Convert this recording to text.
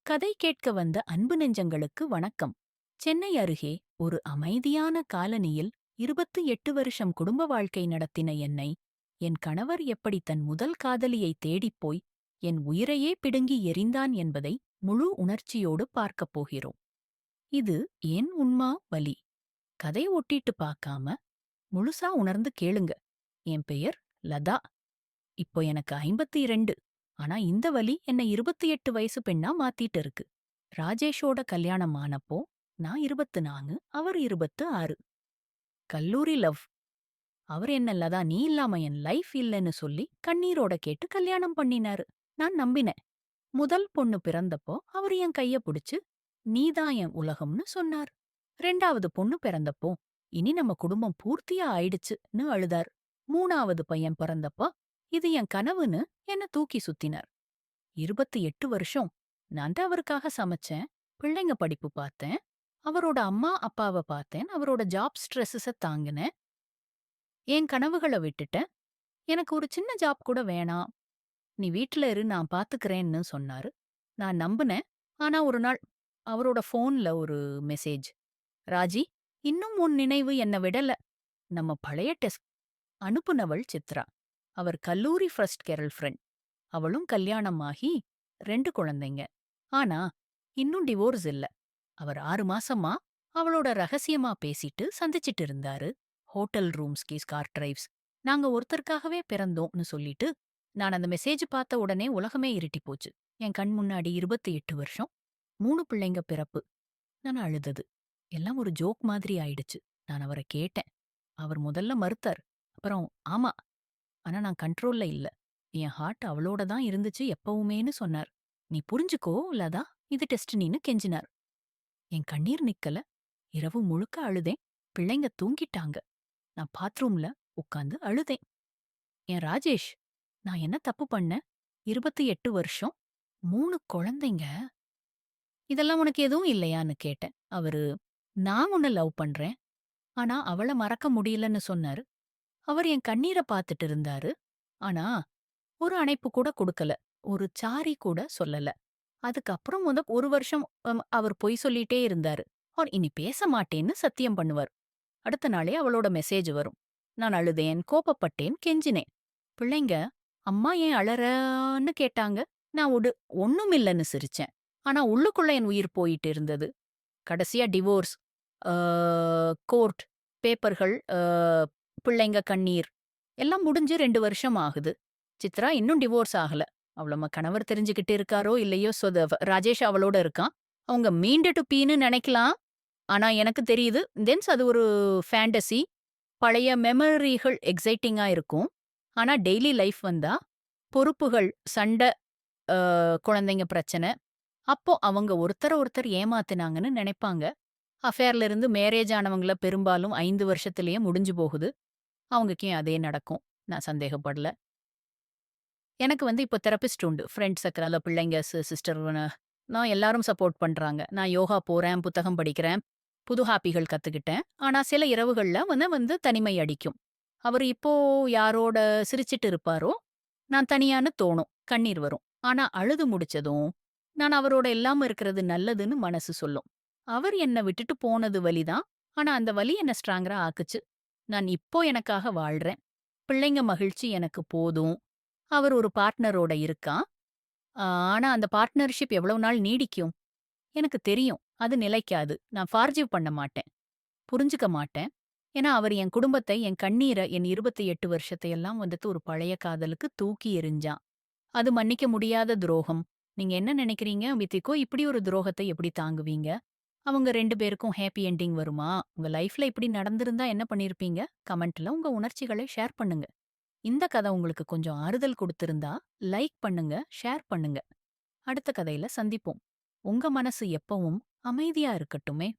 கதை கேட்க வந்த அன்பு நெஞ்சங்களுக்கு வணக்கம். சென்னை அருகே ஒரு அமைதியான காலனியில் 28 வருஷம் குடும்ப வாழ்க்கை நடத்தின என்னை, என் கணவர் எப்படி தன் முதல் காதலியை தேடிப்போய் என் உயிரையே பிடுங்கி எறிந்தான் என்பதை முழு உணர்ச்சியோடு பார்க்கப் போகிறோம். இது ஏன் உண்மா வலி? கதை ஒட்டிட்டு பார்க்காம முழுசா உணர்ந்து கேளுங்க. என் பெயர் லதா. இப்போ எனக்கு 52. ஆனா இந்த வலி என்ன 28 வயசு பெண்ணா மாத்திட்டு இருக்கு. ராஜேஷோட கல்யாணம் ஆனப்போ நான் 24, அவர் 26. கல்லூரி லவ். அவர் என்ன லதா நீ இல்லாம என் லைஃப் இல்லைன்னு சொல்லி கண்ணீரோட கேட்டு கல்யாணம் பண்ணினாரு. நான் நம்பினேன். முதல் பொண்ணு பிறந்தப்போ அவர் என் கைய புடிச்சு நீதான் என் உலகம்னு சொன்னார். 2வது பொண்ணு பிறந்தப்போ இனி நம்ம குடும்பம் பூர்த்தியா ஆயிடுச்சுன்னு அழுதார். 3வது பையன் பிறந்தப்போ இது என் கனவுன்னு என்ன தூக்கி சுத்தினார். 28 வருஷம் நான் தான் அவருக்காக சமைச்சேன், பிள்ளைங்க படிப்பு பார்த்தேன், அவரோட அம்மா அப்பாவ பார்த்தேன், அவரோட ஜாப் ஸ்ட்ரெஸ்ஸ தாங்கினேன். என் கனவுகள விட்டுட்டேன். எனக்கு ஒரு சின்ன ஜாப் கூட வேணாம். நீ வீட்ல இரு நான் பாத்துக்கறேன்னு சொன்னாரு. நான் நம்புனேன். ஆனா ஒரு நாள் அவரோட ஃபோன்ல ஒரு மெசேஜ். ராஜி, இன்னும் உன் நினைவு என்ன விடல. நம்ம பழைய டெஸ்க். அனுப்புனவள் சித்ரா. அவர் கல்லூரி ஃபர்ஸ்ட் கேர்ள் ஃப்ரெண்ட். அவளும் கல்யாணம் ஆகி 2 குழந்தைங்க. ஆனா இன்னும் டிவோர்ஸ் இல்ல. அவர் 6 மாசமா அவளோட ரகசியமா பேசிட்டு சந்திச்சிட்டு இருந்தாரு. ஹோட்டல் ரூம்ஸ்கி ஸ்கார் டிரைவ்ஸ். நாங்க ஒருத்தருக்காகவே பிறந்தோம்னு சொல்லிட்டு, நான் அந்த மெசேஜ் பார்த்த உடனே உலகமே இருட்டி போச்சு. என் கண் முன்னாடி 28 வருஷம், 3 பிள்ளைங்க பிறப்பு. நான் அழுதது. எல்லாம் ஒரு ஜோக் மாதிரி ஆயிடுச்சு. நான் அவர கேட்டேன். அவர் முதல்ல மறுத்தார். அப்புறம் ஆமா, ஆனா நான் கண்ட்ரோல்ல இல்ல. என் ஹார்ட் அவளோட தான் இருந்துச்சு எப்பவுமேன்னு சொன்னார். நீ புரிஞ்சுக்கோ லதா, இது டெஸ்டினின்னு கெஞ்சினார். என் கண்ணீர் நிக்கல. இரவு முழுக்க அழுதேன். பிள்ளைங்க தூங்கிட்டாங்க. நான் பாத்ரூம்ல உட்கார்ந்து அழுதேன். என் ராஜேஷ், நான் என்ன தப்பு பண்ணேன்? 28 வருஷம், 3 குழந்தைங்க. இதெல்லாம் உனக்கு எதுவும் இல்லையான்னு கேட்டேன். அவரு, நான் உன்ன லவ் பண்றேன். ஆனா அவள மறக்க முடியலன்னு சொன்னாரு. அவர் என் கண்ணீர பாத்துட்டு இருந்தாரு. ஆனா ஒரு அணைப்பு கூட குடுக்கல. ஒரு சாரி கூட சொல்லல. அதுக்கப்புறம் ஒரு வருஷம் அவர் பொய் சொல்லிட்டே இருந்தாரு. அவர் இனி பேச மாட்டேன்னு சத்தியம் பண்ணுவார். அடுத்த நாளே அவளோட மெசேஜ் வரும். நான் அழுதேன், கோபப்பட்டேன், கெஞ்சினேன். பிள்ளைங்க, அம்மா ஏன் அழறன்னு கேட்டாங்க. நான் ஒண்ணுமில்லன்னு சிரிச்சேன். ஆனா உள்ளுக்குள்ள என் உயிர் போயிட்டு இருந்தது. கடைசியா டிவோர்ஸ், ஆ கோர்ட், பேப்பர்கள், பிள்ளைங்க கண்ணீர் எல்லாம் முடிஞ்சு 2 வருஷம் ஆகுது. சித்ரா இன்னும் டிவோர்ஸ் ஆகல. அவள கணவர் தெரிஞ்சுகிட்டு இருக்காரோ இல்லையோ ராஜேஷ் அவளோட இருக்கான். அவங்க மீண்டுட்டு பீன்னு நெனைக்கலாம். ஆனா எனக்கு தெரியுது, அது ஒரு ஃபேண்டசி. பழைய மெமரிகள் எக்ஸைட்டிங்கா இருக்கும். ஆனா டெய்லி லைஃப் வந்தா, பொறுப்புகள், சண்ட, குழந்தைங்க பிரச்சனை. அப்போ அவங்க ஒருத்தர ஏமாத்துனாங்கன்னு நெனைப்பாங்க. அஃபேர்ல இருந்து மேரேஜ் ஆனவங்கள பெரும்பாலும் 5 வருஷத்திலேயே முடிஞ்சு போகுது. அவங்களுக்கும் அதே நடக்கும். நான் சந்தேகப்படல. எனக்கு இப்போ தெரபிஸ்ட் உண்டு. ஃப்ரெண்ட் சர்க்கிள்ல பிள்ளைங்க, சிஸ்டர் நான் எல்லாரும் சப்போர்ட் பண்றாங்க. நான் யோகா போறேன், புத்தகம் படிக்கிறேன், புது ஹாபிகள் கத்துக்கிட்டேன். ஆனா சில இரவுகள்ல தனிமை அடிக்கும். அவரு இப்போ யாரோட சிரிச்சிட்டு இருப்பாரோ, நான் தனியான்னு தோணும். கண்ணீர் வரும். ஆனா அழுது முடிச்சதும், நான் அவரோட இல்லாம இருக்கிறது நல்லதுன்னு மனசு சொல்லும். அவர் என்ன விட்டுட்டு போனது வலிதான். ஆனா அந்த வலி என்ன ஸ்ட்ராங்கரா ஆக்குச்சு. நான் இப்போ எனக்காக வாழ்றேன். பிள்ளைங்க மகிழ்ச்சி எனக்கு போதும். அவர் ஒரு பார்ட்னரோட இருக்கான். ஆனா அந்த பார்ட்னர்ஷிப் எவ்வளவு நாள் நீடிக்கும்? எனக்கு தெரியும். அது நிலைக்காது. நான் ஃபார்ஜிவ் பண்ண மாட்டேன். புரிஞ்சுக்க மாட்டேன். ஏன்னா அவர் என் குடும்பத்தை, என் கண்ணீர, என் 28 வருஷத்தையெல்லாம் ஒரு பழைய காதலுக்கு தூக்கி எறிஞ்சான். அது மன்னிக்க முடியாத துரோகம். நீங்க என்ன நினைக்கிறீங்க? வித்திகோ இப்படி ஒரு துரோகத்தை எப்படி தாங்குவீங்க? அவங்க 2 பேருக்கும் ஹேப்பி எண்டிங் வருமா? உங்க லைஃப்ல இப்படி நடந்திருந்தா என்ன பண்ணிருப்பீங்க? கமெண்ட்ல உங்க உணர்ச்சிகளை ஷேர் பண்ணுங்க. இந்த கதை உங்களுக்கு கொஞ்சம் ஆறுதல் கொடுத்திருந்தா லைக் பண்ணுங்க, ஷேர் பண்ணுங்க. அடுத்த கதையில சந்திப்போம். உங்க மனசு எப்பவும் அமைதியா இருக்கட்டுமே.